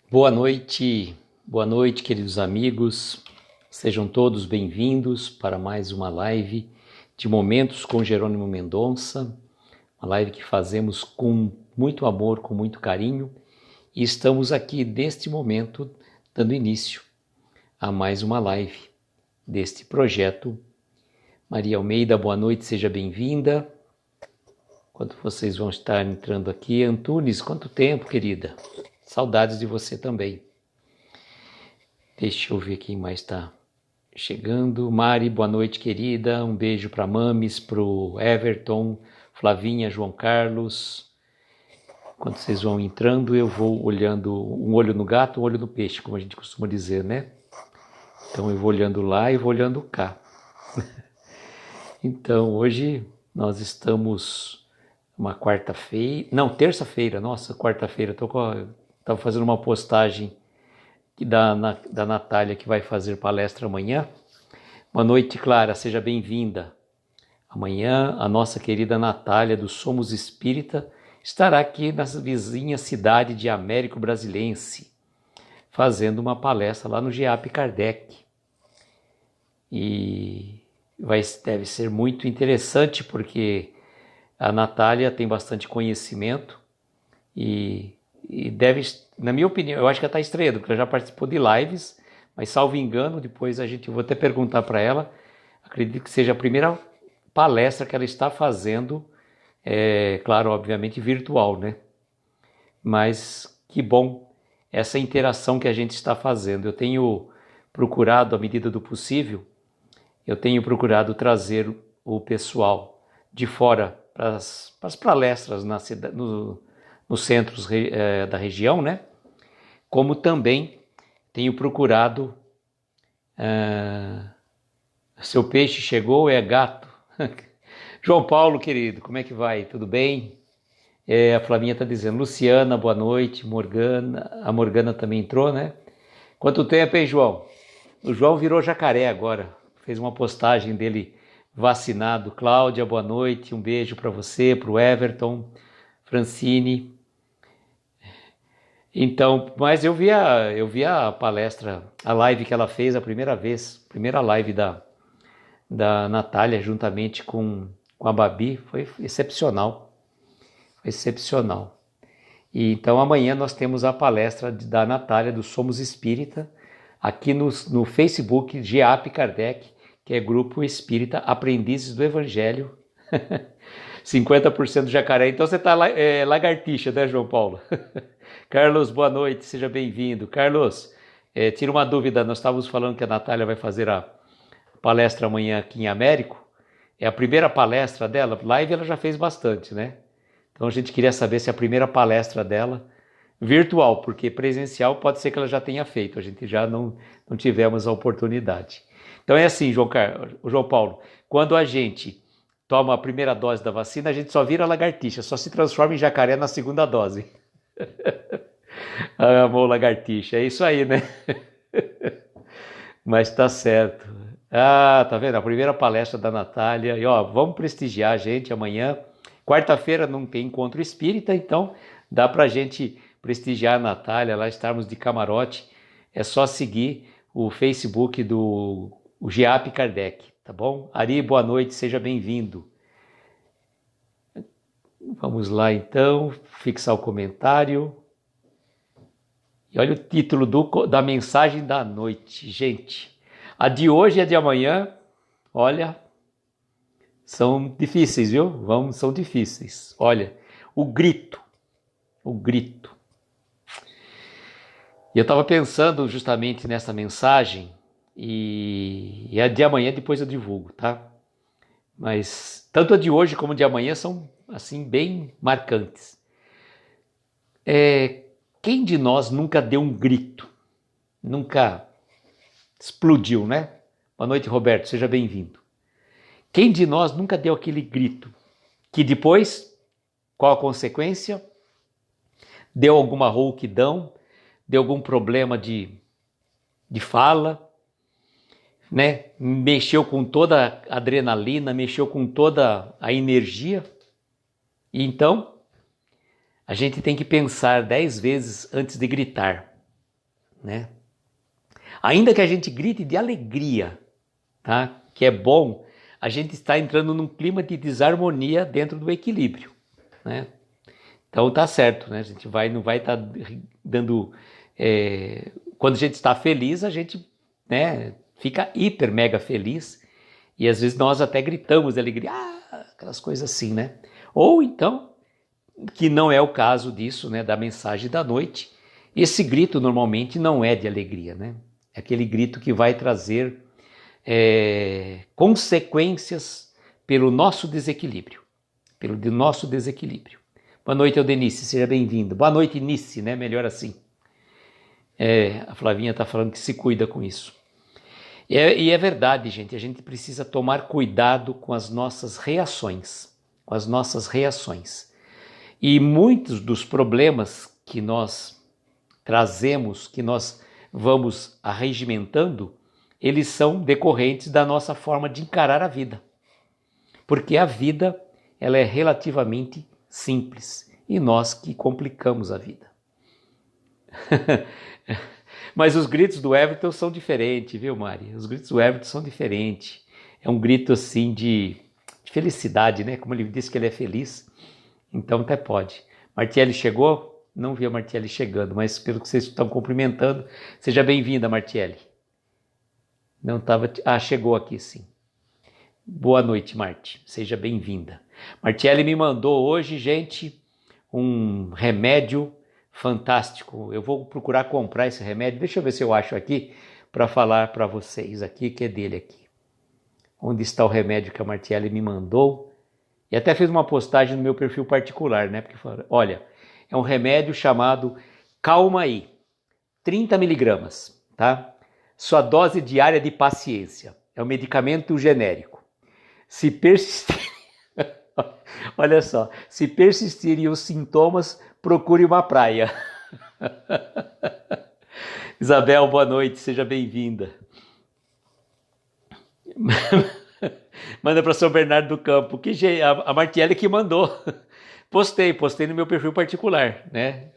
Boa noite, queridos amigos. Sejam todos bem-vindos para mais uma live de Momentos com Jerônimo Mendonça, uma live que fazemos com muito amor, com muito carinho, e estamos aqui neste momento dando início a mais uma live deste projeto. Maria Almeida, boa noite, seja bem-vinda. Enquanto vocês vão estar entrando aqui, Antunes, quanto tempo, querida? Saudades de você também. Deixa eu ver quem mais está chegando. Mari, boa noite, querida. Um beijo para Mames, para o Everton, Flavinha, João Carlos. Quando vocês vão entrando, eu vou olhando um olho no gato, um olho no peixe, como a gente costuma dizer, né? Então eu vou olhando lá e vou olhando cá. Então hoje nós estamos uma quarta-feira, não, terça-feira, nossa, quarta-feira, estava fazendo uma postagem da Natália, que vai fazer palestra amanhã. Boa noite, Clara, seja bem-vinda. Amanhã a nossa querida Natália do Somos Espírita estará aqui na vizinha cidade de Américo Brasilense, fazendo uma palestra lá no GEAP Kardec. E deve ser muito interessante, porque a Natália tem bastante conhecimento e deve, na minha opinião, eu acho que ela está estreando, porque ela já participou de lives, mas salvo engano, depois eu vou até perguntar para ela, acredito que seja a primeira palestra que ela está fazendo, claro, obviamente virtual, né? Mas que bom essa interação que a gente está fazendo. Eu tenho procurado, à medida do possível, trazer o pessoal de fora para as palestras nos centros da região, né? Como também tenho procurado... seu peixe chegou, é gato. João Paulo, querido, como é que vai? Tudo bem? A Flavinha está dizendo, Luciana, boa noite, Morgana, a Morgana também entrou, né? Quanto tempo, hein, João? O João virou jacaré agora, fez uma postagem dele vacinado. Cláudia, boa noite, um beijo para você, para o Everton, Francine. Então, mas eu vi a palestra, a live que ela fez a primeira live da Natália, juntamente com a Babi, foi excepcional. Excepcional. E então amanhã nós temos a palestra da Natália do Somos Espírita, aqui no Facebook GEAP Kardec, que é Grupo Espírita Aprendizes do Evangelho. 50% jacaré, então você está lagartixa, né, João Paulo? Carlos, boa noite, seja bem-vindo. Carlos, tira uma dúvida, nós estávamos falando que a Natália vai fazer a palestra amanhã aqui em Américo, é a primeira palestra dela, live ela já fez bastante, né? Então a gente queria saber se a primeira palestra dela, virtual, porque presencial pode ser que ela já tenha feito, a gente já não tivemos a oportunidade. Então é assim, João Paulo, quando a gente toma a primeira dose da vacina, a gente só vira lagartixa, só se transforma em jacaré na segunda dose. Amor lagartixa, é isso aí, né? Mas tá certo. Tá vendo? A primeira palestra da Natália. E vamos prestigiar a gente amanhã. Quarta-feira não tem encontro espírita, então dá pra gente prestigiar a Natália, lá estarmos de camarote. É só seguir o Facebook do GEAP Kardec, tá bom? Ari, boa noite, seja bem-vindo. Vamos lá então, fixar o comentário. E olha o título da mensagem da noite, gente. A de hoje e a de amanhã, olha, são difíceis, viu? São difíceis. Olha, o grito. E eu estava pensando justamente nessa mensagem, e a de amanhã depois eu divulgo, tá? Mas tanto a de hoje como a de amanhã são, assim, bem marcantes. Quem de nós nunca deu um grito? Nunca explodiu, né? Boa noite, Roberto, seja bem-vindo. Quem de nós nunca deu aquele grito? Que depois, qual a consequência? Deu alguma rouquidão, deu algum problema de fala, né? Mexeu com toda a adrenalina, mexeu com toda a energia. E então, a gente tem que pensar 10 vezes antes de gritar. né? Ainda que a gente grite de alegria, tá? Que é bom, a gente está entrando num clima de desarmonia dentro do equilíbrio, né? Então tá certo, né? A gente não vai estar dando... quando a gente está feliz, a gente, né, fica hiper mega feliz e às vezes nós até gritamos de alegria, aquelas coisas assim, né? Ou então, que não é o caso disso, né, da mensagem da noite, esse grito normalmente não é de alegria, né? É aquele grito que vai trazer consequências pelo nosso desequilíbrio, Boa noite, Eudenice, seja bem-vindo. Boa noite, Nice, né? Melhor assim. A Flavinha está falando que se cuida com isso. E é verdade, gente, a gente precisa tomar cuidado com as nossas reações, E muitos dos problemas que nós trazemos, que nós vamos arregimentando, eles são decorrentes da nossa forma de encarar a vida. Porque a vida, ela é relativamente simples e nós que complicamos a vida. Mas os gritos do Everton são diferentes, viu, Mari? Os gritos do Everton são diferentes. É um grito assim de felicidade, né? Como ele disse que ele é feliz, então até pode. Martiele chegou? Não vi a Martiele chegando, mas pelo que vocês estão cumprimentando, seja bem-vinda, Martiele. Não estava... chegou aqui sim. Boa noite, Marti. Seja bem-vinda. Martiele me mandou hoje, gente, um remédio fantástico. Eu vou procurar comprar esse remédio. Deixa eu ver se eu acho aqui para falar para vocês aqui, que é dele aqui. Onde está o remédio que a Martiele me mandou? E até fez uma postagem no meu perfil particular, né? Porque falou, olha, é um remédio chamado Calma Aí, 30 miligramas, tá? Sua dose diária de paciência. É um medicamento genérico. Se persistir, olha só, se persistirem os sintomas, procure uma praia. Isabel, boa noite, seja bem-vinda. Manda para São Bernardo do Campo, a Martiele que mandou. Postei no meu perfil particular, né?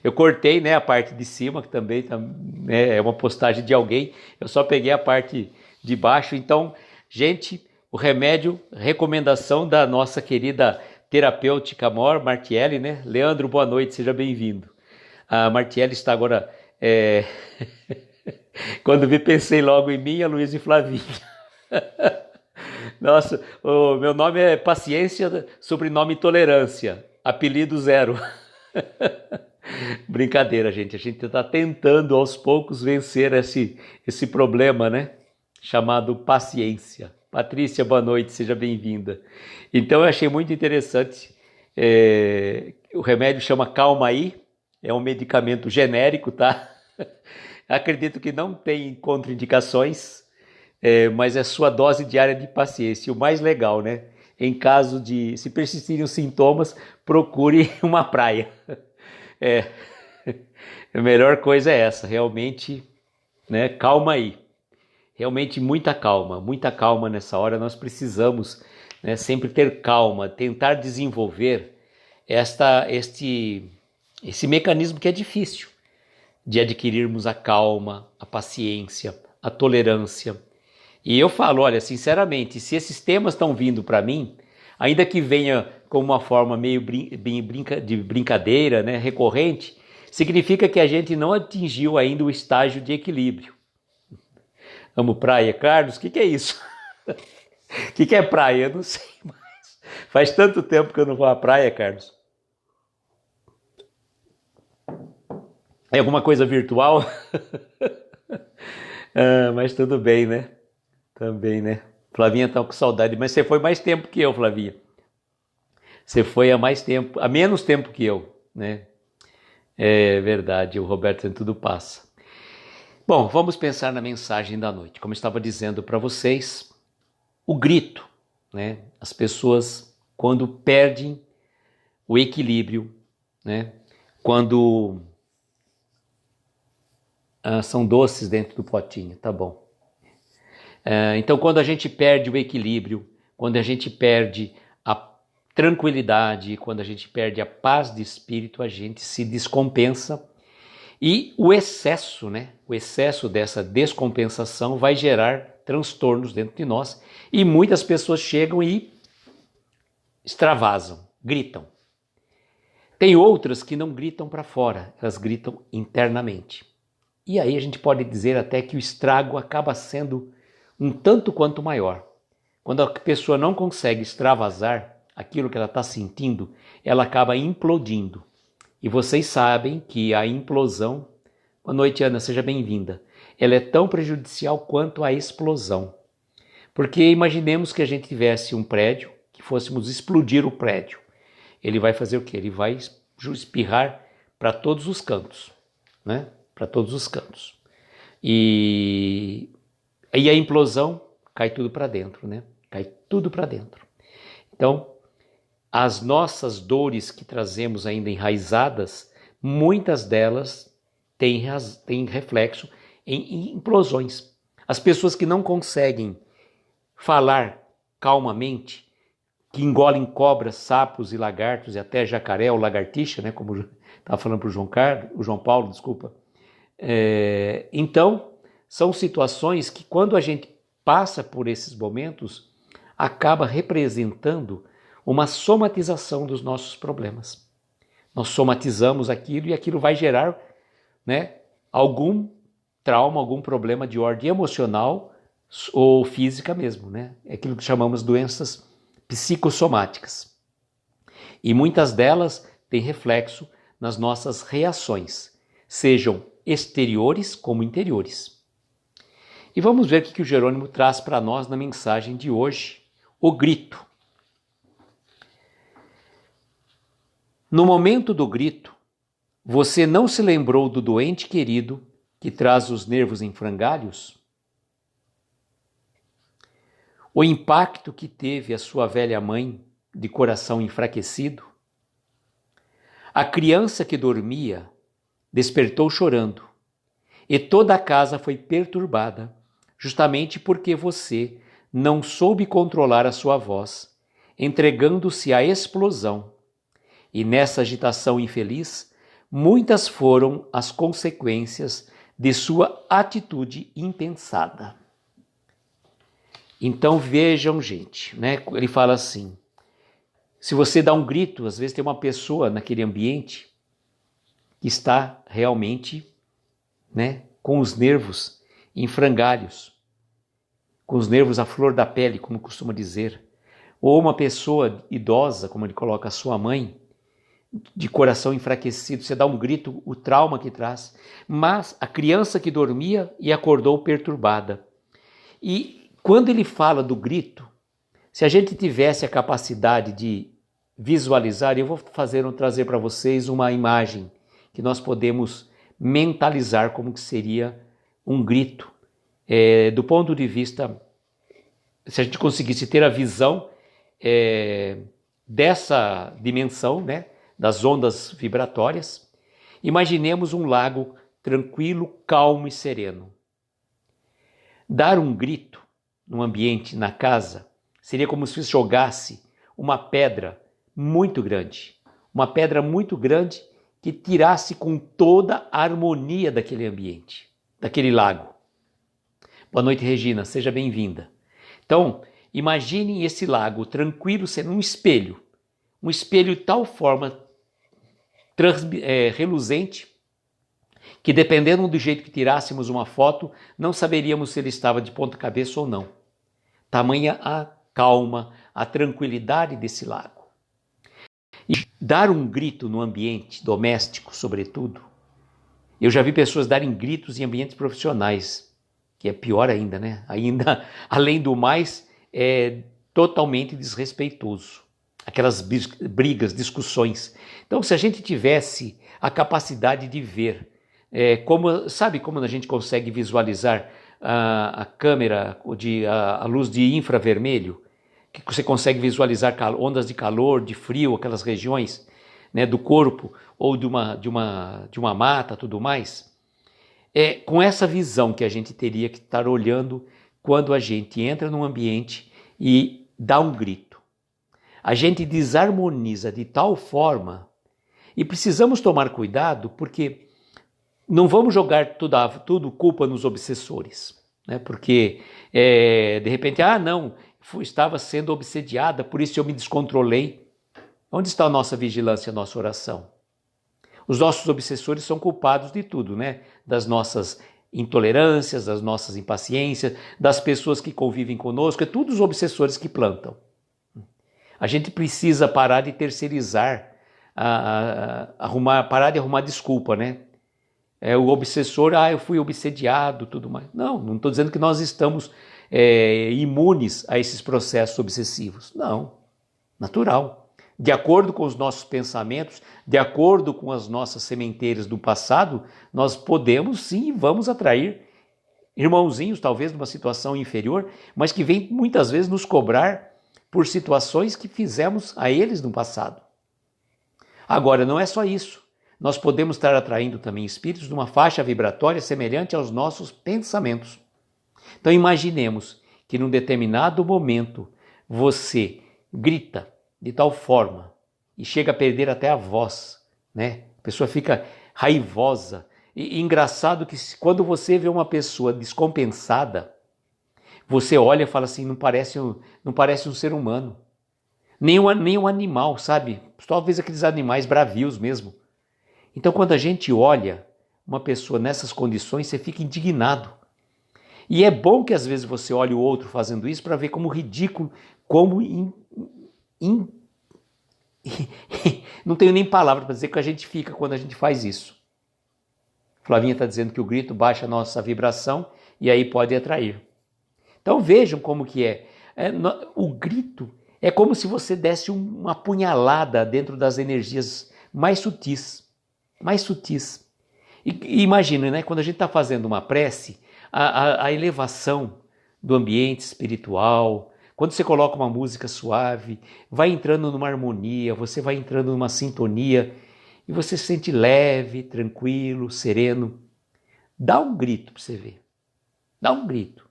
Eu cortei, né, a parte de cima, que também tá, né, é uma postagem de alguém. Eu só peguei a parte de baixo. Então, gente, o remédio, recomendação da nossa querida terapêutica mor, Martiele, né? Leandro, boa noite, seja bem-vindo. A Martiele está agora... Quando vi, pensei logo em mim, a Luísa e Flavinha. Nossa, o meu nome é Paciência, sobrenome Tolerância, apelido Zero. Brincadeira, gente. A gente está tentando aos poucos vencer esse problema, né? Chamado paciência. Patrícia, boa noite, seja bem-vinda. Então eu achei muito interessante. O remédio chama Calma Aí, é um medicamento genérico, tá? Acredito que não tem contraindicações, mas é sua dose diária de paciência. E o mais legal, né? Em caso de, se persistirem os sintomas, procure uma praia. A melhor coisa é essa, realmente, né? Calma aí. Realmente muita calma nessa hora. Nós precisamos, né, sempre ter calma, tentar desenvolver esse mecanismo que é difícil de adquirirmos a calma, a paciência, a tolerância. E eu falo, olha, sinceramente, se esses temas estão vindo para mim, ainda que venha como uma forma meio de brincadeira, né, recorrente, significa que a gente não atingiu ainda o estágio de equilíbrio. Amo praia, Carlos? O que é isso? O que é praia? Eu não sei mais. Faz tanto tempo que eu não vou à praia, Carlos. É alguma coisa virtual? Mas tudo bem, né? Também, né? Flavinha tá com saudade, mas você foi mais tempo que eu, Flavinha. Você foi há menos tempo que eu, né? É verdade, o Roberto tudo passa. Bom, vamos pensar na mensagem da noite. Como eu estava dizendo para vocês, o grito, né? As pessoas, quando perdem o equilíbrio, né? Quando são doces dentro do potinho, tá bom. Então, quando a gente perde o equilíbrio, quando a gente perde a tranquilidade, quando a gente perde a paz de espírito, a gente se descompensa E o excesso, né? O excesso dessa descompensação vai gerar transtornos dentro de nós e muitas pessoas chegam e extravasam, gritam. Tem outras que não gritam para fora, elas gritam internamente. E aí a gente pode dizer até que o estrago acaba sendo um tanto quanto maior. Quando a pessoa não consegue extravasar aquilo que ela está sentindo, ela acaba implodindo. E vocês sabem que a implosão, boa noite Ana, seja bem-vinda, ela é tão prejudicial quanto a explosão. Porque imaginemos que a gente tivesse um prédio, que fôssemos explodir o prédio. Ele vai fazer o quê? Ele vai espirrar para todos os cantos, né? Para todos os cantos. E aí a implosão cai tudo para dentro, né? Cai tudo para dentro. Então, as nossas dores que trazemos ainda enraizadas, muitas delas têm reflexo em implosões. As pessoas que não conseguem falar calmamente, que engolem cobras, sapos e lagartos e até jacaré ou lagartixa, né, como estava falando para o João Paulo, desculpa. Então, são situações que quando a gente passa por esses momentos, acaba representando uma somatização dos nossos problemas. Nós somatizamos aquilo e aquilo vai gerar, né, algum trauma, algum problema de ordem emocional ou física mesmo, né? É aquilo que chamamos de doenças psicossomáticas. E muitas delas têm reflexo nas nossas reações, sejam exteriores como interiores. E vamos ver o que o Jerônimo traz para nós na mensagem de hoje, o grito. No momento do grito, você não se lembrou do doente querido que traz os nervos em frangalhos? O impacto que teve a sua velha mãe, de coração enfraquecido? A criança que dormia despertou chorando, e toda a casa foi perturbada, justamente porque você não soube controlar a sua voz, entregando-se à explosão. E nessa agitação infeliz, muitas foram as consequências de sua atitude impensada. Então vejam, gente, né? Ele fala assim, se você dá um grito, às vezes tem uma pessoa naquele ambiente que está realmente, né, com os nervos em frangalhos, com os nervos à flor da pele, como costuma dizer, ou uma pessoa idosa, como ele coloca a sua mãe, de coração enfraquecido, você dá um grito, o trauma que traz, mas a criança que dormia e acordou perturbada. E quando ele fala do grito, se a gente tivesse a capacidade de visualizar, eu vou trazer para vocês uma imagem que nós podemos mentalizar como que seria um grito, do ponto de vista, se a gente conseguisse ter a visão dessa dimensão, né, das ondas vibratórias, imaginemos um lago tranquilo, calmo e sereno. Dar um grito num ambiente, na casa, seria como se jogasse uma pedra muito grande que tirasse com toda a harmonia daquele ambiente, daquele lago. Boa noite, Regina, seja bem-vinda. Então, imaginem esse lago tranquilo sendo um espelho de tal forma reluzente, que dependendo do jeito que tirássemos uma foto, não saberíamos se ele estava de ponta cabeça ou não. Tamanha a calma, a tranquilidade desse lago. E dar um grito no ambiente doméstico, sobretudo, eu já vi pessoas darem gritos em ambientes profissionais, que é pior ainda, né? Ainda, além do mais, é totalmente desrespeitoso. Aquelas brigas, discussões. Então, se a gente tivesse a capacidade de ver, sabe como a gente consegue visualizar a câmera, a luz de infravermelho, que você consegue visualizar ondas de calor, de frio, aquelas regiões, né, do corpo ou de uma mata, tudo mais? Com essa visão que a gente teria que estar olhando quando a gente entra num ambiente e dá um grito. A gente desarmoniza de tal forma, e precisamos tomar cuidado porque não vamos jogar tudo culpa nos obsessores, né? Porque de repente, não, estava sendo obsediada, por isso eu me descontrolei. Onde está a nossa vigilância, a nossa oração? Os nossos obsessores são culpados de tudo, né? Das nossas intolerâncias, das nossas impaciências, das pessoas que convivem conosco, é tudo os obsessores que plantam. A gente precisa parar de terceirizar, parar de arrumar desculpa, né? O obsessor, eu fui obsediado, tudo mais. Não estou dizendo que nós estamos imunes a esses processos obsessivos. Não, natural. De acordo com os nossos pensamentos, de acordo com as nossas sementeiras do passado, nós podemos sim, vamos atrair irmãozinhos, talvez numa situação inferior, mas que vêm muitas vezes nos cobrar por situações que fizemos a eles no passado. Agora, não é só isso. Nós podemos estar atraindo também espíritos de uma faixa vibratória semelhante aos nossos pensamentos. Então imaginemos que num determinado momento você grita de tal forma e chega a perder até a voz, né? A pessoa fica raivosa. E engraçado que quando você vê uma pessoa descompensada, você olha e fala assim, não parece um ser humano. Nem um animal, sabe? Talvez aqueles animais bravios mesmo. Então quando a gente olha uma pessoa nessas condições, você fica indignado. E é bom que às vezes você olhe o outro fazendo isso para ver como ridículo, como não tenho nem palavra para dizer que a gente fica quando a gente faz isso. Flavinha está dizendo que o grito baixa a nossa vibração e aí pode atrair. Então vejam como que é. O grito é como se você desse uma punhalada dentro das energias mais sutis. Mais sutis. E imagina, né, quando a gente está fazendo uma prece, a elevação do ambiente espiritual, quando você coloca uma música suave, vai entrando numa harmonia, você vai entrando numa sintonia e você se sente leve, tranquilo, sereno. Dá um grito para você ver. Dá um grito.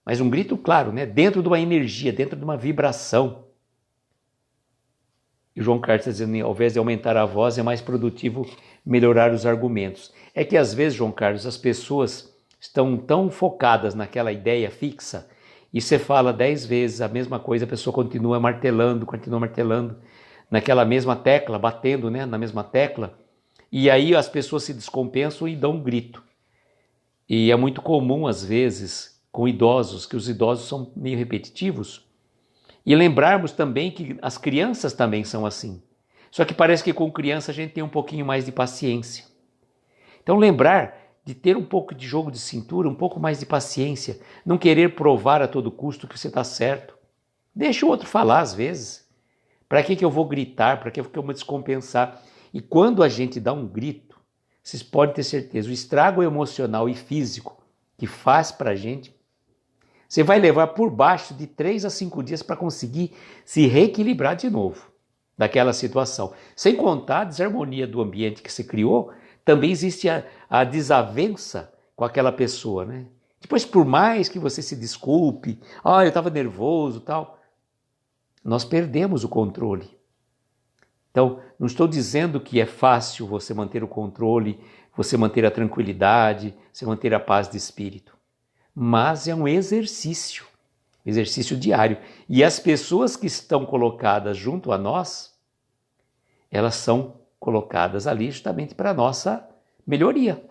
Mas um grito, claro, né? Dentro de uma energia, dentro de uma vibração. E o João Carlos está dizendo, ao invés de aumentar a voz, é mais produtivo melhorar os argumentos. É que às vezes, João Carlos, as pessoas estão tão focadas naquela ideia fixa e você fala 10 vezes a mesma coisa, a pessoa continua martelando naquela mesma tecla, batendo, né, na mesma tecla, e aí as pessoas se descompensam e dão um grito. E é muito comum, às vezes, com idosos, que os idosos são meio repetitivos, e lembrarmos também que as crianças também são assim. Só que parece que com criança a gente tem um pouquinho mais de paciência. Então lembrar de ter um pouco de jogo de cintura, um pouco mais de paciência, não querer provar a todo custo que você está certo. Deixa o outro falar às vezes. Para que eu vou gritar? Para que eu vou me descompensar? E quando a gente dá um grito, vocês podem ter certeza, o estrago emocional e físico que faz para a gente, você vai levar por baixo de 3 a 5 dias para conseguir se reequilibrar de novo daquela situação. Sem contar a desarmonia do ambiente que você criou, também existe a desavença com aquela pessoa, né? Depois, por mais que você se desculpe, eu estava nervoso, tal, nós perdemos o controle. Então, não estou dizendo que é fácil você manter o controle, você manter a tranquilidade, você manter a paz de espírito, mas é um exercício diário. E as pessoas que estão colocadas junto a nós, elas são colocadas ali justamente para a nossa melhoria.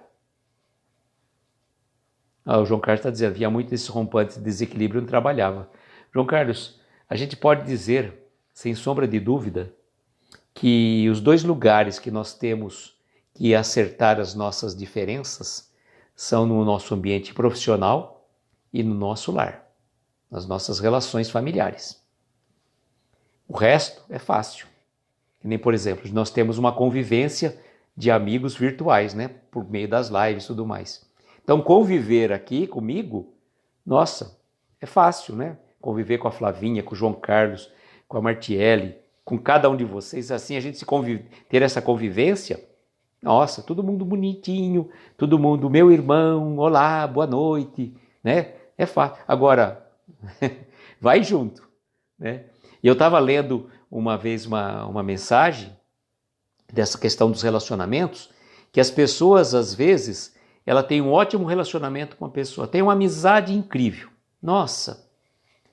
O João Carlos está dizendo, havia muito desses rompantes de desequilíbrio, não trabalhava. João Carlos, a gente pode dizer, sem sombra de dúvida, que os 2 lugares que nós temos que acertar as nossas diferenças são no nosso ambiente profissional e no nosso lar, nas nossas relações familiares. O resto é fácil. Que nem, por exemplo, nós temos uma convivência de amigos virtuais, né? Por meio das lives e tudo mais. Então, conviver aqui comigo, nossa, é fácil, né? Conviver com a Flavinha, com o João Carlos, com a Martiele, com cada um de vocês, assim a gente ter essa convivência, nossa, todo mundo bonitinho, todo mundo, meu irmão, olá, boa noite, né? É fácil. Agora, vai junto, né? E eu estava lendo uma vez uma mensagem dessa questão dos relacionamentos, que as pessoas, às vezes, ela tem um ótimo relacionamento com a pessoa, tem uma amizade incrível. Nossa,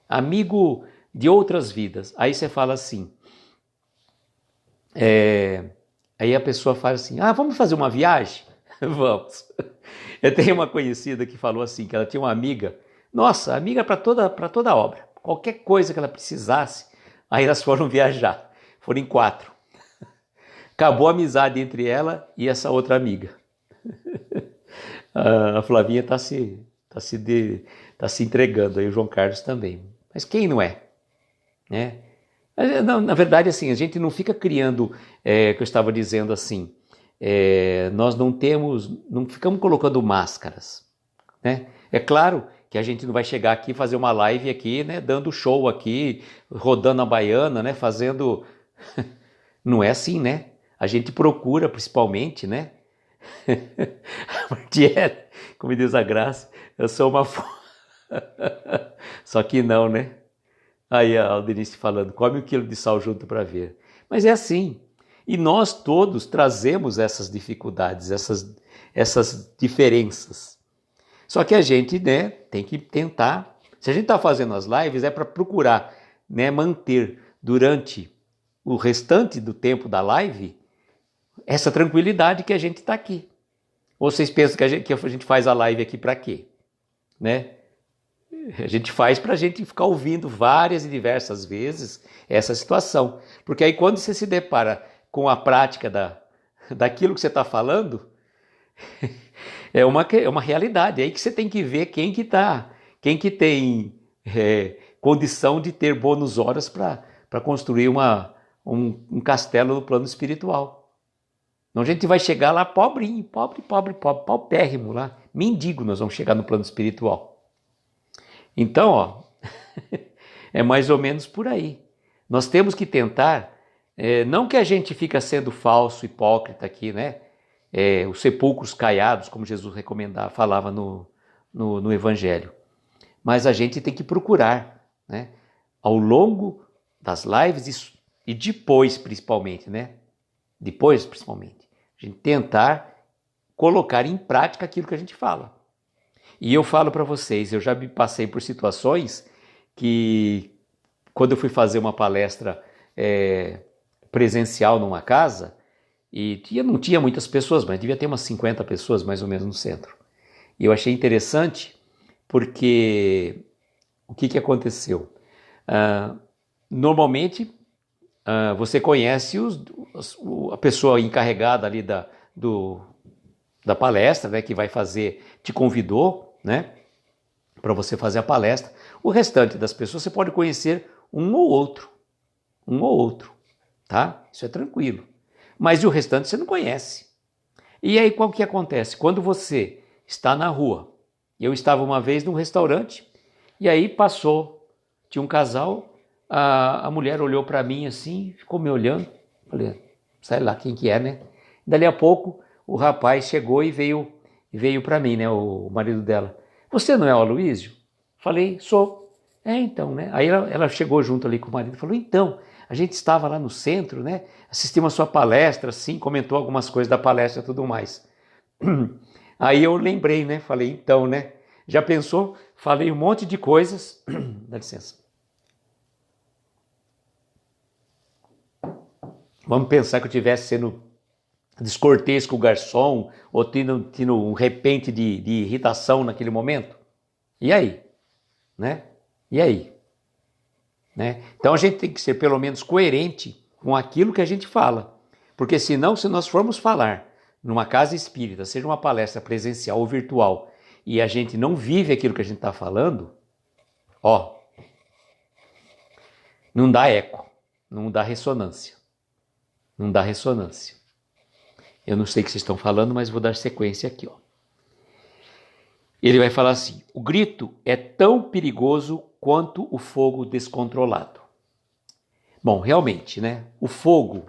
amigo de outras vidas. Aí você fala assim, aí a pessoa fala assim, vamos fazer uma viagem? Vamos. Eu tenho uma conhecida que falou assim, que ela tinha uma amiga, nossa, amiga para toda obra, qualquer coisa que ela precisasse, aí elas foram viajar, foram em 4. Acabou a amizade entre ela e essa outra amiga. A Flavinha está se entregando, aí o João Carlos também. Mas quem não é? Né? Na verdade, assim, a gente não fica criando, que eu estava dizendo assim, nós não ficamos colocando máscaras, né? É claro que a gente não vai chegar aqui e fazer uma live aqui, né, dando show aqui, rodando a baiana, né, fazendo... Não é assim, né? A gente procura, principalmente, né? Martieta, como diz a Graça, eu sou uma... Só que não, né? Aí a Aldenice falando, come 1 quilo de sal junto para ver. Mas é assim. E nós todos trazemos essas dificuldades, essas diferenças. Só que a gente, né, tem que tentar. Se a gente está fazendo as lives, é para procurar, né, manter durante o restante do tempo da live essa tranquilidade que a gente está aqui. Ou vocês pensam que a gente faz a live aqui para quê? Né? A gente faz para a gente ficar ouvindo várias e diversas vezes essa situação. Porque aí quando você se depara com a prática daquilo que você está falando, é uma realidade. É aí que você tem que ver quem que tem condição de ter bônus horas para construir um castelo no plano espiritual. Então a gente vai chegar lá pobrinho, pobre, paupérrimo lá, mendigo nós vamos chegar no plano espiritual. Então, ó, é mais ou menos por aí. Nós temos que tentar, não que a gente fica sendo falso, hipócrita aqui, né? Os sepulcros caiados, como Jesus falava no Evangelho. Mas a gente tem que procurar, né? Ao longo das lives e depois, principalmente, né? Depois, principalmente, a gente tentar colocar em prática aquilo que a gente fala. E eu falo para vocês, eu já me passei por situações que, quando eu fui fazer uma palestra presencial numa casa, e não tinha muitas pessoas, mas devia ter umas 50 pessoas mais ou menos no centro. E eu achei interessante porque o que aconteceu? Normalmente, você conhece a pessoa encarregada ali da palestra, né, que vai fazer, te convidou, né, para você fazer a palestra. O restante das pessoas você pode conhecer um ou outro, tá? Isso é tranquilo. Mas o restante você não conhece. E aí qual que acontece? Quando você está na rua, eu estava uma vez num restaurante e aí tinha um casal, a mulher olhou para mim assim, ficou me olhando, falei, sei lá quem que é, né? Dali a pouco o rapaz chegou e veio para mim, né, o marido dela. Você não é o Aloísio? Falei, sou. Então, né? Aí ela chegou junto ali com o marido e falou, então, a gente estava lá no centro, né? Assistimos a sua palestra, assim, comentou algumas coisas da palestra e tudo mais. Aí eu lembrei, né? Falei, então, né? Já pensou? Falei um monte de coisas. Dá licença. Vamos pensar que eu estivesse sendo descortês com o garçom ou tendo um repente de irritação naquele momento? E aí? Né? E aí? Né? Então a gente tem que ser pelo menos coerente com aquilo que a gente fala. Porque senão, se nós formos falar numa casa espírita, seja uma palestra presencial ou virtual, e a gente não vive aquilo que a gente está falando, não dá eco, não dá ressonância. Não dá ressonância. Eu não sei o que vocês estão falando, mas vou dar sequência aqui. Ele vai falar assim, o grito é tão perigoso quanto o fogo descontrolado. Bom, realmente, né? O fogo,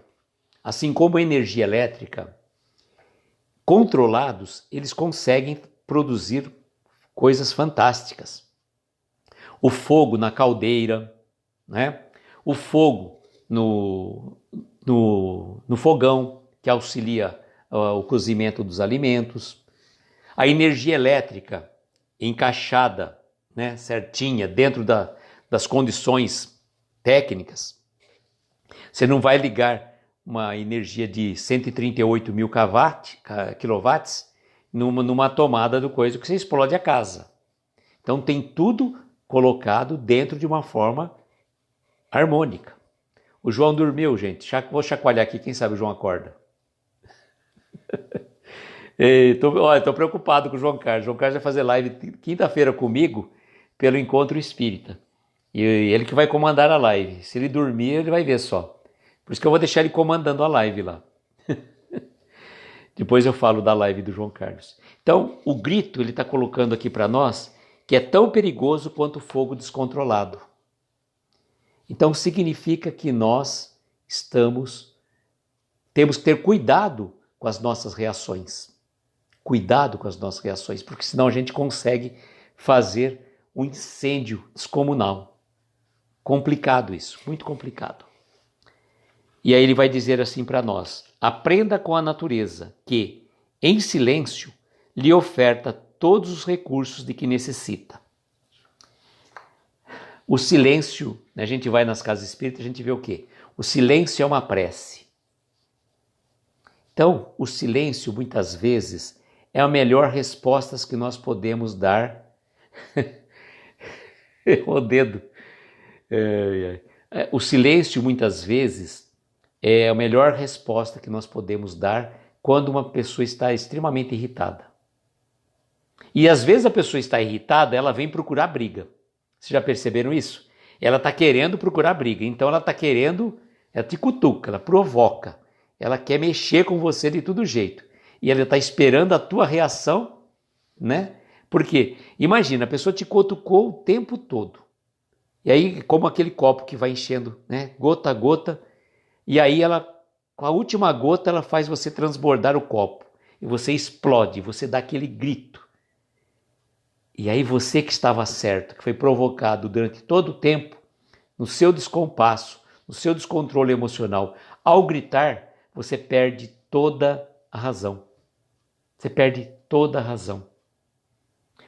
assim como a energia elétrica, controlados, eles conseguem produzir coisas fantásticas. O fogo na caldeira, né? O fogo no fogão, que auxilia o cozimento dos alimentos. A energia elétrica encaixada, né, certinha, dentro das condições técnicas. Você não vai ligar uma energia de 138 mil quilowatts numa tomada do coisa que você explode a casa. Então tem tudo colocado dentro de uma forma harmônica. O João dormiu, gente. Vou chacoalhar aqui, quem sabe o João acorda. Estou preocupado com o João Carlos. O João Carlos vai fazer live quinta-feira comigo pelo Encontro Espírita. E ele que vai comandar a live. Se ele dormir, ele vai ver só. Por isso que eu vou deixar ele comandando a live lá. Depois eu falo da live do João Carlos. Então, o grito, ele está colocando aqui para nós que é tão perigoso quanto o fogo descontrolado. Então, significa que nós temos que ter cuidado com as nossas reações. Cuidado com as nossas reações, porque senão a gente consegue fazer um incêndio descomunal. Complicado isso, muito complicado. E aí ele vai dizer assim para nós: aprenda com a natureza que, em silêncio, lhe oferta todos os recursos de que necessita. O silêncio, a gente vai nas casas espíritas, a gente vê o quê? O silêncio é uma prece. Então, o silêncio, muitas vezes, é a melhor resposta que nós podemos dar. O dedo. O silêncio, muitas vezes, é a melhor resposta que nós podemos dar quando uma pessoa está extremamente irritada. E às vezes a pessoa está irritada, ela vem procurar briga. Vocês já perceberam isso? Ela está querendo procurar briga, então ela te cutuca, ela provoca, ela quer mexer com você de todo jeito. E ela está esperando a tua reação, né? Porque, imagina, a pessoa te cutucou o tempo todo. E aí, como aquele copo que vai enchendo, né? Gota a gota, e aí com a última gota, ela faz você transbordar o copo. E você explode, você dá aquele grito. E aí você que estava certo, que foi provocado durante todo o tempo, no seu descompasso, no seu descontrole emocional, ao gritar, você perde toda a razão. Você perde toda a razão.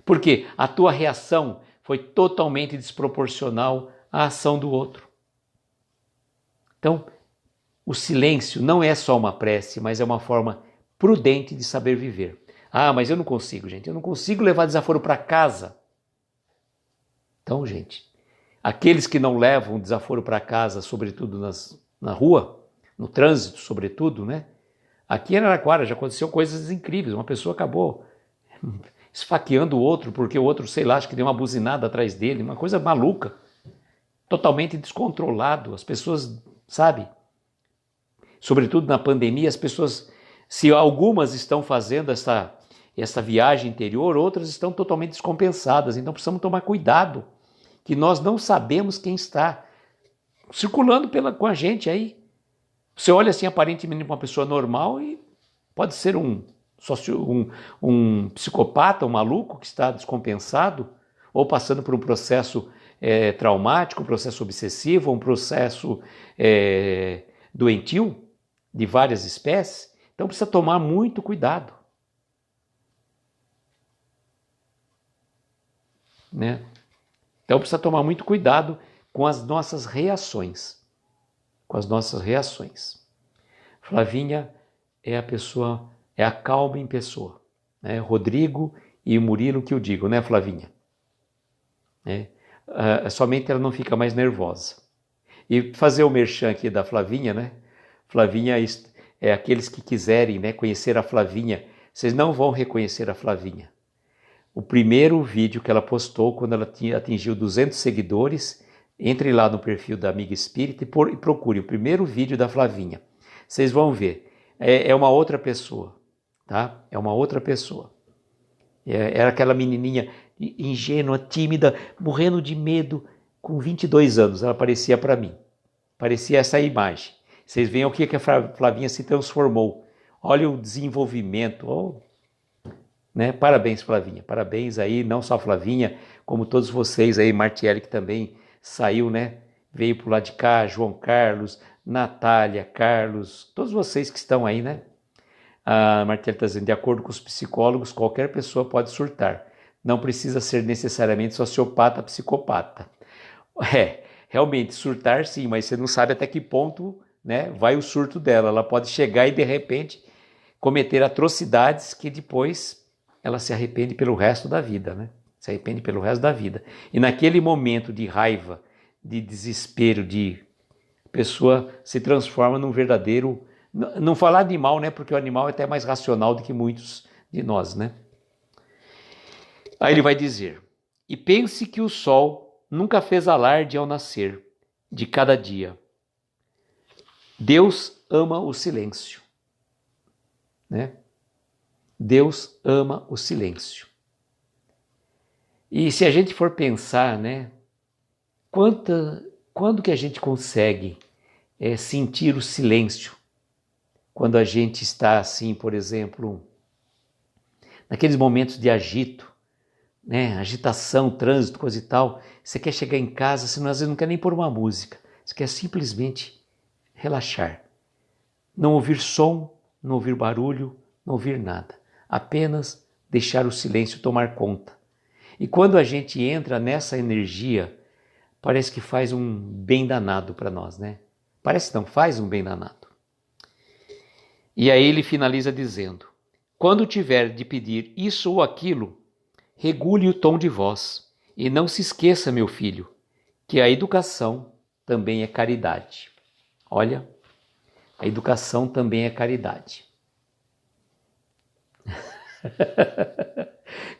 Porque a tua reação foi totalmente desproporcional à ação do outro. Então, o silêncio não é só uma prece, mas é uma forma prudente de saber viver. Ah, mas eu não consigo, gente. Eu não consigo levar desaforo para casa. Então, gente, aqueles que não levam desaforo para casa, sobretudo na rua, no trânsito, sobretudo, né? Aqui em Araraquara já aconteceu coisas incríveis. Uma pessoa acabou esfaqueando o outro, porque o outro, sei lá, acho que deu uma buzinada atrás dele. Uma coisa maluca. Totalmente descontrolado. As pessoas, sabe? Sobretudo na pandemia, as pessoas, se algumas estão fazendo essa viagem interior, outras estão totalmente descompensadas. Então precisamos tomar cuidado, que nós não sabemos quem está circulando com a gente aí. Você olha assim aparentemente uma pessoa normal e pode ser um psicopata, um maluco que está descompensado ou passando por um processo traumático, um processo obsessivo, um processo doentio de várias espécies. Então precisa tomar muito cuidado. Né? Então precisa tomar muito cuidado com as nossas reações. Com as nossas reações. Flavinha é a calma em pessoa. Né? Rodrigo e o Murilo que eu digo, né, Flavinha? Somente ela não fica mais nervosa. E fazer o merchan aqui da Flavinha, né? Flavinha é aqueles que quiserem, né, conhecer a Flavinha, vocês não vão reconhecer a Flavinha. O primeiro vídeo que ela postou, quando ela atingiu 200 seguidores, entre lá no perfil da Amiga Espírita e procure o primeiro vídeo da Flavinha. Vocês vão ver. É uma outra pessoa, tá? É uma outra pessoa. Era aquela menininha ingênua, tímida, morrendo de medo, com 22 anos. Ela parecia para mim. Parecia essa imagem. Vocês veem o que a Flavinha se transformou. Olha o desenvolvimento. Né? Parabéns, Flavinha. Parabéns aí, não só a Flavinha, como todos vocês aí, Martiele, que também saiu, né? Veio pro lado de cá, João Carlos, Natália, Carlos, todos vocês que estão aí, né? A Martinelli está dizendo, de acordo com os psicólogos, qualquer pessoa pode surtar. Não precisa ser necessariamente sociopata, psicopata. Realmente, surtar sim, mas você não sabe até que ponto, né, vai o surto dela. Ela pode chegar e, de repente, cometer atrocidades que depois ela se arrepende pelo resto da vida, né? Se arrepende pelo resto da vida. E naquele momento de raiva, de desespero, a pessoa se transforma num verdadeiro... Não falar animal, né? Porque o animal é até mais racional do que muitos de nós, né? Aí ele vai dizer, e pense que o sol nunca fez alarde ao nascer de cada dia. Deus ama o silêncio, né? Deus ama o silêncio. E se a gente for pensar, né? Quando que a gente consegue sentir o silêncio? Quando a gente está assim, por exemplo, naqueles momentos de agito, né? Agitação, trânsito, coisa e tal. Você quer chegar em casa, você às vezes não quer nem pôr uma música. Você quer simplesmente relaxar. Não ouvir som, não ouvir barulho, não ouvir nada. Apenas deixar o silêncio tomar conta. E quando a gente entra nessa energia, parece que faz um bem danado para nós, né? Parece não, faz um bem danado. E aí ele finaliza dizendo, quando tiver de pedir isso ou aquilo, regule o tom de voz e não se esqueça, meu filho, que a educação também é caridade. Olha, a educação também é caridade.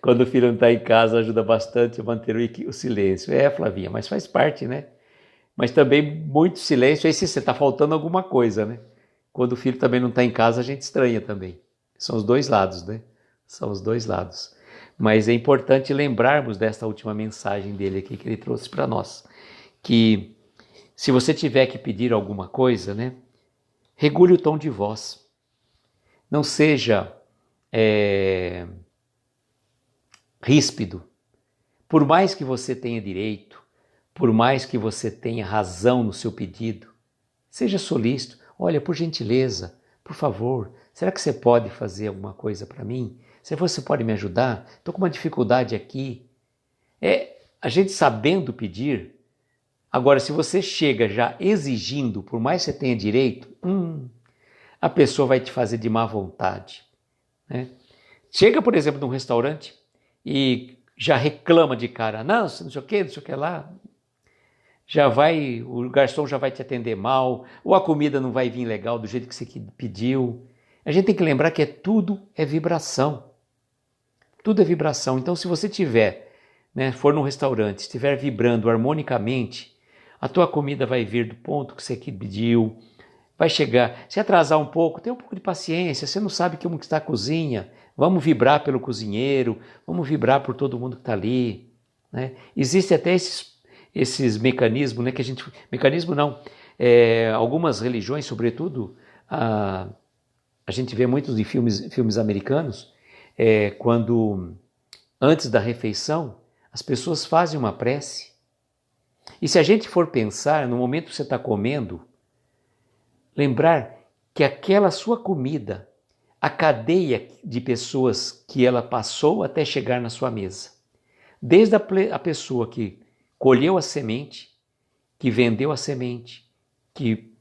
Quando o filho não está em casa, ajuda bastante a manter o silêncio. Flavinha, mas faz parte, né? Mas também muito silêncio, aí se você está faltando alguma coisa, né? Quando o filho também não está em casa, a gente estranha também. São os dois lados, né? São os dois lados. Mas é importante lembrarmos desta última mensagem dele aqui que ele trouxe para nós. Que se você tiver que pedir alguma coisa, né? Regule o tom de voz. Não seja ríspido. Por mais que você tenha direito, por mais que você tenha razão no seu pedido, seja solícito. Olha, por gentileza, por favor, será que você pode fazer alguma coisa para mim? Se você pode me ajudar? Estou com uma dificuldade aqui. A gente sabendo pedir. Agora, se você chega já exigindo, por mais que você tenha direito, a pessoa vai te fazer de má vontade, né? Chega, por exemplo, num restaurante e já reclama de cara, não sei o que, não sei o que lá. O garçom já vai te atender mal, ou a comida não vai vir legal do jeito que você pediu. A gente tem que lembrar que tudo é vibração. Tudo é vibração. Então, se você for num restaurante, estiver vibrando harmonicamente, a tua comida vai vir do ponto que você pediu, vai chegar. Se atrasar um pouco, tenha um pouco de paciência, você não sabe como está a cozinha, vamos vibrar pelo cozinheiro, vamos vibrar por todo mundo que está ali, né? Existe até esses mecanismos, né, mecanismo não, algumas religiões, sobretudo, a gente vê muitos de filmes americanos, quando antes da refeição, as pessoas fazem uma prece. E se a gente for pensar, no momento que você está comendo, lembrar que aquela sua comida, a cadeia de pessoas que ela passou até chegar na sua mesa, desde a pessoa que colheu a semente, que vendeu a semente, que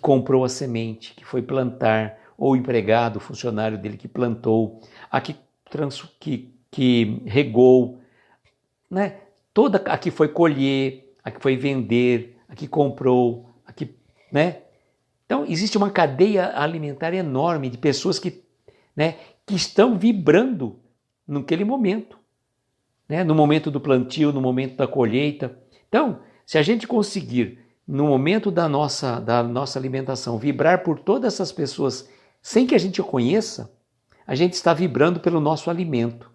comprou a semente, que foi plantar, ou o empregado, o funcionário dele que plantou, a que regou, né? Toda a que foi colher, a que foi vender, a que comprou, né? Então, existe uma cadeia alimentar enorme de pessoas que estão vibrando naquele momento, né? No momento do plantio, no momento da colheita. Então, se a gente conseguir, no momento da nossa alimentação, vibrar por todas essas pessoas sem que a gente o conheça, a gente está vibrando pelo nosso alimento.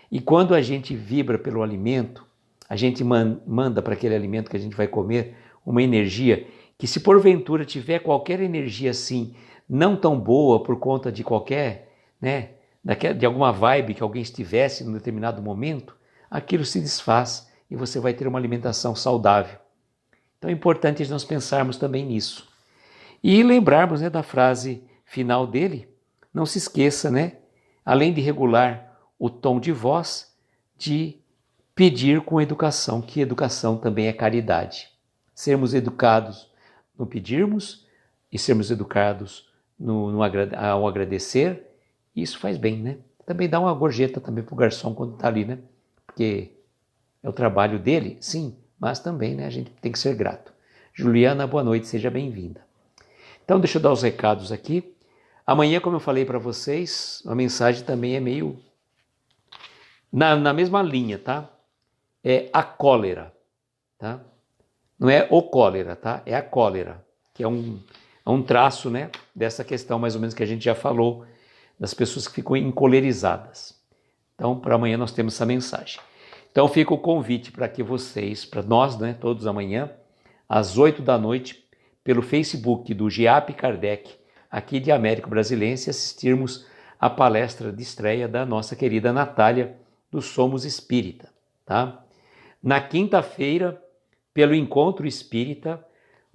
E quando a gente vibra pelo alimento, a gente manda para aquele alimento que a gente vai comer uma energia que, se porventura tiver qualquer energia assim, não tão boa por conta de qualquer, de alguma vibe que alguém estivesse em um determinado momento, aquilo se desfaz e você vai ter uma alimentação saudável. Então é importante nós pensarmos também nisso. E lembrarmos da frase final dele, não se esqueça, né? Além de regular o tom de voz, de pedir com educação, que educação também é caridade. Sermos educados no pedirmos e sermos educados ao agradecer, isso faz bem, né? Também dá uma gorjeta também pro garçom quando tá ali, né? Porque é o trabalho dele, sim, mas também, né, a gente tem que ser grato. Juliana, boa noite, seja bem-vinda. Então, deixa eu dar os recados aqui. Amanhã, como eu falei para vocês, a mensagem também é meio na mesma linha, tá? É a cólera, tá? Não é o cólera, tá? É a cólera, que é um traço, né, dessa questão mais ou menos que a gente já falou, das pessoas que ficam encolerizadas. Então, para amanhã nós temos essa mensagem. Então, fica o convite para que vocês, para nós, né, todos amanhã, às 8 da noite, pelo Facebook do GIAP Kardec, aqui de Américo Brasilense, assistirmos a palestra de estreia da nossa querida Natália, do Somos Espírita, tá? Na quinta-feira, pelo Encontro Espírita,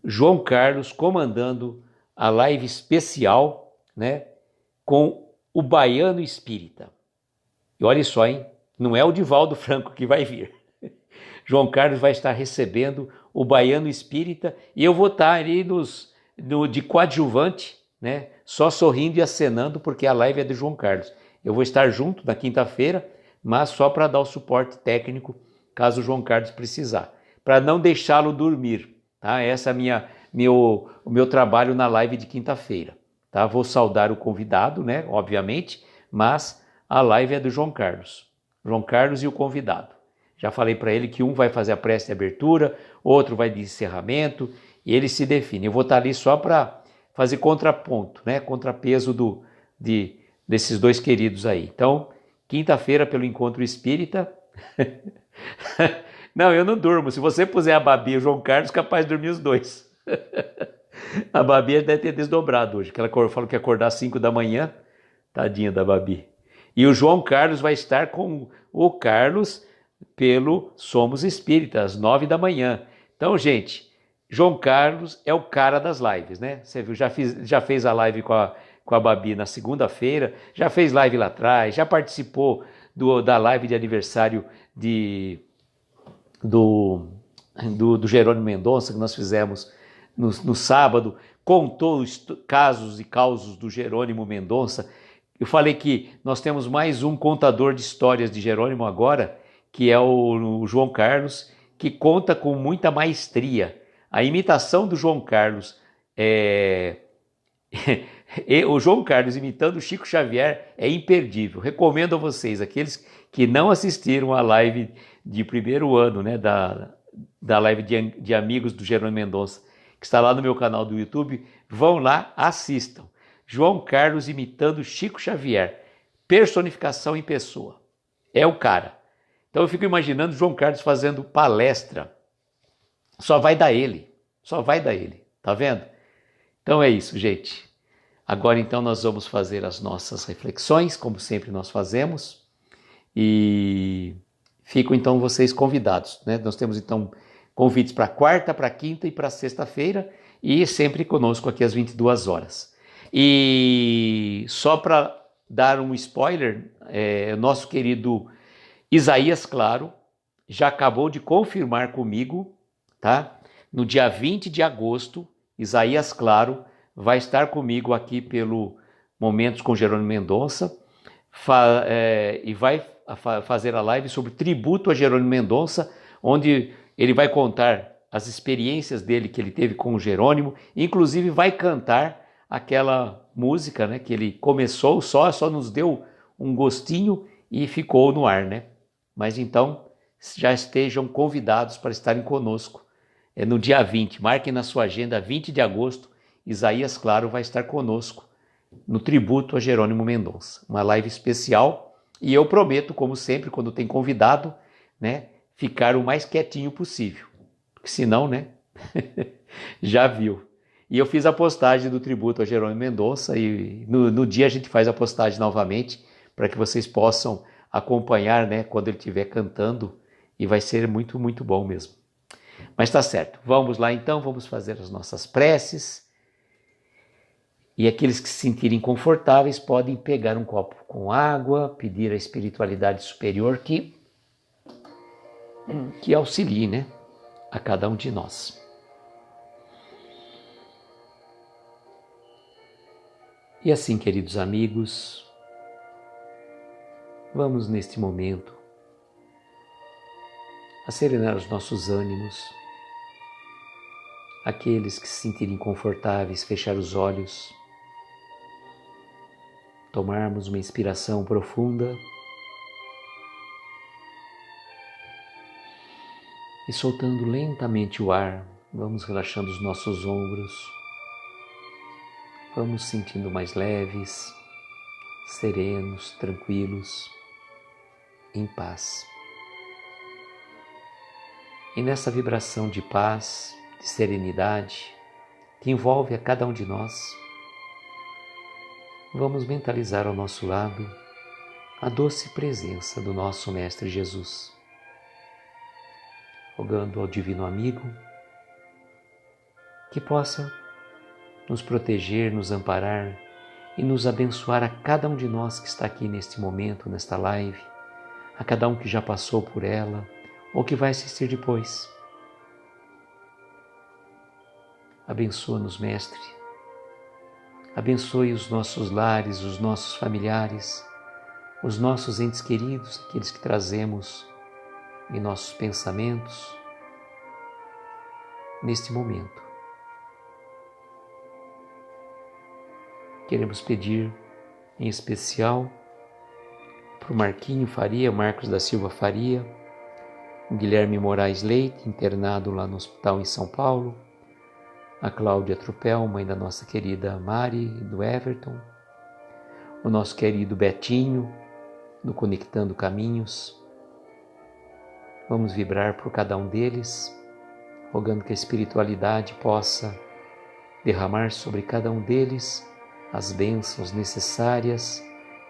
João Carlos comandando a live especial, né, com o Baiano Espírita. E olha só, hein? Não é o Divaldo Franco que vai vir. João Carlos vai estar recebendo o Baiano Espírita e eu vou estar ali de coadjuvante, né? Só sorrindo e acenando, porque a live é do João Carlos. Eu vou estar junto na quinta-feira, mas só para dar o suporte técnico, caso o João Carlos precisar. Para não deixá-lo dormir, tá? Essa é o meu trabalho na live de quinta-feira, tá? Vou saudar o convidado, né? Obviamente, mas a live é do João Carlos. João Carlos e o convidado. Já falei para ele que um vai fazer a prece de abertura, outro vai de encerramento, e ele se define. Eu vou estar ali só para fazer contraponto, né? Contrapeso desses dois queridos aí. Então, quinta-feira, pelo Encontro Espírita. Não, eu não durmo. Se você puser a Babi e o João Carlos, capaz de dormir os dois. A Babi deve ter desdobrado hoje, que ela falou que ia acordar às 5 da manhã. Tadinha da Babi. E o João Carlos vai estar com o Carlos pelo Somos Espírita, às 9 da manhã. Então, gente, João Carlos é o cara das lives, né? Você viu, já fez a live com a Babi na segunda-feira, já fez live lá atrás, já participou da live de aniversário do Jerônimo Mendonça, que nós fizemos no sábado, contou os casos e causos do Jerônimo Mendonça. Eu falei que nós temos mais um contador de histórias de Jerônimo agora, que é o João Carlos, que conta com muita maestria. A imitação do João Carlos, o João Carlos imitando o Chico Xavier é imperdível. Recomendo a vocês, aqueles que não assistiram a live de primeiro ano, né, da live de amigos do Jerônimo Mendonça, que está lá no meu canal do YouTube, vão lá, assistam. João Carlos imitando Chico Xavier, personificação em pessoa. É o cara. Então eu fico imaginando João Carlos fazendo palestra. Só vai dar ele. Tá vendo? Então é isso, gente. Agora então nós vamos fazer as nossas reflexões, como sempre nós fazemos. E ficam então vocês convidados, né? Nós temos então convites para quarta, para quinta e para sexta-feira e sempre conosco aqui às 22 horas. E só para dar um spoiler, nosso querido Isaías Claro já acabou de confirmar comigo, tá? No dia 20 de agosto, Isaías Claro vai estar comigo aqui pelo Momentos com Jerônimo Mendonça e vai fazer a live sobre tributo a Jerônimo Mendonça, onde ele vai contar as experiências dele que ele teve com o Jerônimo, inclusive vai cantar aquela música, né, que ele começou, só nos deu um gostinho e ficou no ar, né? Mas então já estejam convidados para estarem conosco. No dia 20, marquem na sua agenda, 20 de agosto, Isaías Claro vai estar conosco no tributo a Jerônimo Mendonça. Uma live especial e eu prometo, como sempre, quando tem convidado, né, ficar o mais quietinho possível. Porque senão, né, já viu. E eu fiz a postagem do tributo a Jerônimo Mendonça e no dia a gente faz a postagem novamente para que vocês possam acompanhar, né, quando ele estiver cantando e vai ser muito, muito bom mesmo. Mas tá certo. Vamos lá então, vamos fazer as nossas preces E aqueles que se sentirem confortáveis podem pegar um copo com água, pedir à espiritualidade superior que auxilie, né, a cada um de nós. E assim, queridos amigos, vamos neste momento a serenar os nossos ânimos. Aqueles que se sentirem confortáveis, fechar os olhos, tomarmos uma inspiração profunda e soltando lentamente o ar, vamos relaxando os nossos ombros, vamos sentindo mais leves, serenos, tranquilos, em paz. E nessa vibração de paz, de serenidade, que envolve a cada um de nós, vamos mentalizar ao nosso lado a doce presença do nosso Mestre Jesus, rogando ao Divino Amigo que possa nos proteger, nos amparar e nos abençoar a cada um de nós que está aqui neste momento, nesta live, a cada um que já passou por ela ou que vai assistir depois. Abençoa-nos, Mestre. Abençoe os nossos lares, os nossos familiares, os nossos entes queridos, aqueles que trazemos em nossos pensamentos neste momento. Queremos pedir em especial para o Marquinho Faria, Marcos da Silva Faria, o Guilherme Moraes Leite, internado lá no hospital em São Paulo, a Cláudia Trupel, mãe da nossa querida Mari, do Everton, o nosso querido Betinho, do Conectando Caminhos. Vamos vibrar por cada um deles, rogando que a espiritualidade possa derramar sobre cada um deles as bênçãos necessárias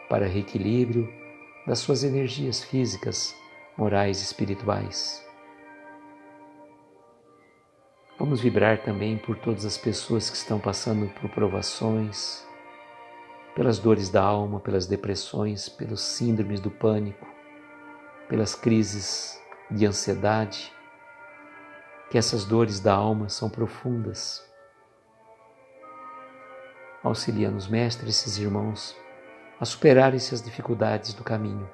para reequilíbrio das suas energias físicas, morais e espirituais. Vamos vibrar também por todas as pessoas que estão passando por provações, pelas dores da alma, pelas depressões, pelos síndromes do pânico, pelas crises de ansiedade, que essas dores da alma são profundas. Auxilia-nos, Mestre, esses irmãos a superar essas dificuldades do caminho.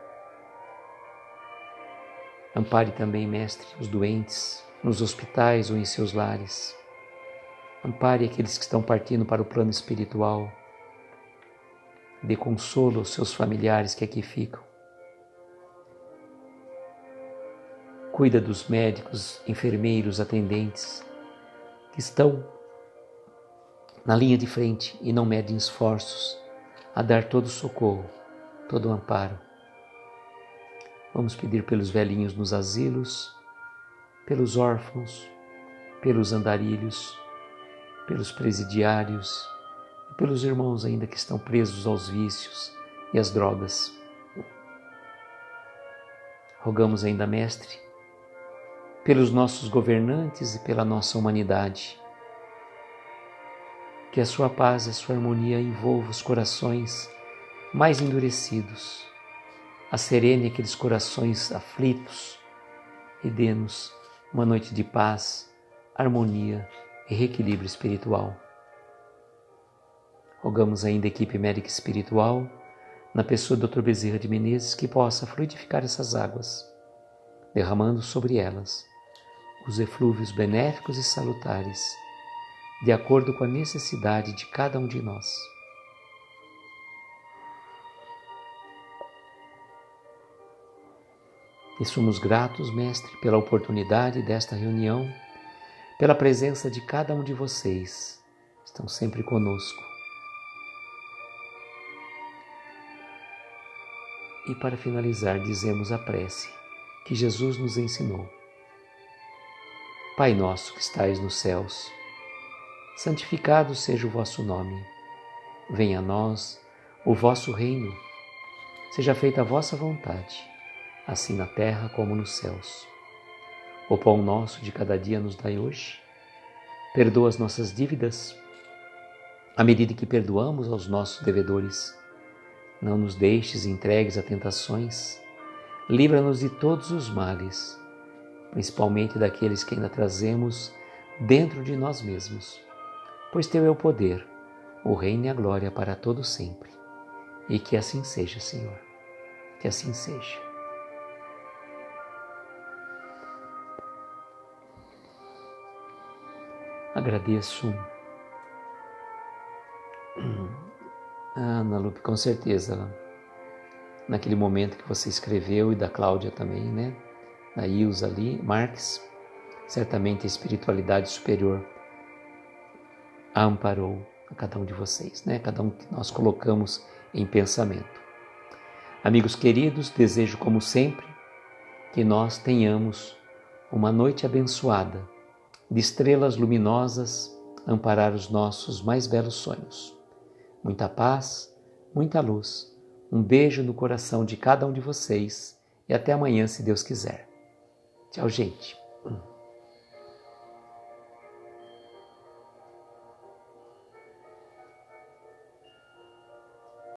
Ampare também, Mestre, os doentes nos hospitais ou em seus lares. Ampare aqueles que estão partindo para o plano espiritual. Dê consolo aos seus familiares que aqui ficam. Cuida dos médicos, enfermeiros, atendentes que estão na linha de frente e não medem esforços a dar todo o socorro, todo o amparo. Vamos pedir pelos velhinhos nos asilos, pelos órfãos, pelos andarilhos, pelos presidiários e pelos irmãos ainda que estão presos aos vícios e às drogas. Rogamos ainda, Mestre, pelos nossos governantes e pela nossa humanidade, que a sua paz e a sua harmonia envolvam os corações mais endurecidos, acerene aqueles corações aflitos e dê-nos uma noite de paz, harmonia e reequilíbrio espiritual. Rogamos ainda a equipe médica espiritual, na pessoa do Dr. Bezerra de Menezes, que possa fluidificar essas águas, derramando sobre elas os eflúvios benéficos e salutares, de acordo com a necessidade de cada um de nós. E somos gratos, Mestre, pela oportunidade desta reunião, pela presença de cada um de vocês. Estão sempre conosco. E para finalizar, dizemos a prece que Jesus nos ensinou. Pai nosso que estais nos céus, santificado seja o vosso nome. Venha a nós o vosso reino. Seja feita a vossa vontade, assim na terra como nos céus. O pão nosso de cada dia nos dai hoje. Perdoa as nossas dívidas, À medida que perdoamos aos nossos devedores, não nos deixes entregues a tentações, livra-nos de todos os males, principalmente daqueles que ainda trazemos dentro de nós mesmos. Pois Teu é o poder, o reino e a glória para todo sempre. E que assim seja, Senhor. Que assim seja. Agradeço, Ana Lupe, com certeza, naquele momento que você escreveu, e da Cláudia também, né? Da Ilza ali, Marques, certamente a espiritualidade superior a amparou a cada um de vocês, né? Cada um que nós colocamos em pensamento. Amigos queridos, desejo como sempre que nós tenhamos uma noite abençoada, de estrelas luminosas, amparar os nossos mais belos sonhos. Muita paz, muita luz, um beijo no coração de cada um de vocês e até amanhã, se Deus quiser. Tchau, gente.